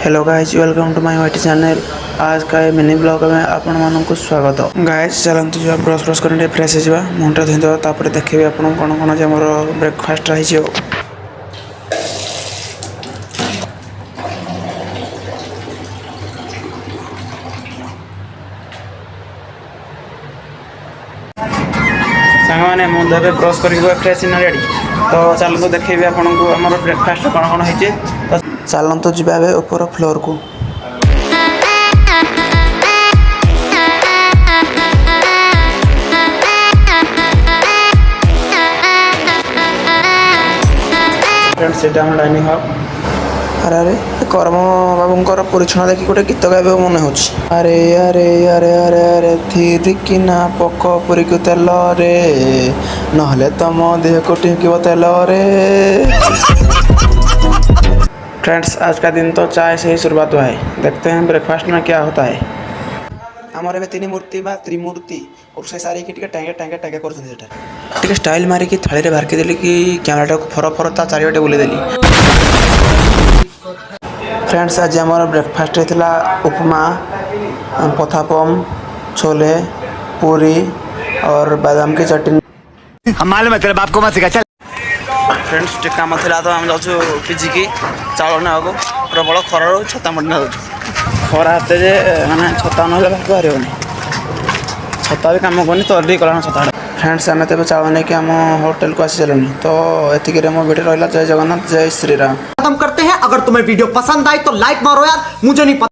Hello guys, welcome to my YT channel. आज का ये मिनी ब्लॉग में आपण मानक स्वागत। गाइज चलते जा ब्रश ब्रश कर फ्रेश हो मुंडा धोईदेवा, तापर देखिए आपन कौन कौन आज आम ब्रेकफास्ट रही। सांग मैंने मुझे ब्रश कर फ्रेश इन रेडी, तो चलते देखिए आपन को आम ब्रेकफास्ट कौन कौन होती। तो चलते जाए ऊपर फ्लोर को। फ्रेंड्स ये डाइनिंग हॉल। अरे अरे कर्म बाबूंर परिच्छन देखिए गोटे गीत गाइबा मन हो। अरे अरे अरे अरे अरे थी किना पक पुरी को तेल रे, नहले तुम देह को टिंकिब तेल रे। फ्रेंड्स आज का दिन तो चाय से ही शुरुआत हुआ है। देखते हैं ब्रेकफास्ट में क्या होता है। आमर तीन मूर्ति बा त्रिमूर्ति और से सारी की टाँगे टाँगे टाँगे कर स्टाइल मारिकी थाली रे बारकी देली कि कैमराटा को फर फर ता चारिपटे बुलेदेली। फ्रेंड्स आज आमर ब्रेकफास्ट होता उपमा, पथापम, छोले, पूरी और बादाम की चटनी। हम मालूम है तेरे बाप को मत सिखा। चल फ्रेंड्स टे काम था तो आम जाऊँ पिजिकी चाउल ना प्रबल खर छता मटी ना खरा हाते जे मैंने छता ना बाहर छता भी कम करनी तो अलरेडी कला छता। फ्रेंड्स आम तेज चाउल नहीं कि आम होटल को आसी चलुनी। तो एतिक मो वीडियो रहा। जय जगन्नाथ, जय श्री राम। खत्म करते हैं। अगर तुम्हें वीडियो पसंद आई तो लाइक मारो यार, मुझे नहीं पता।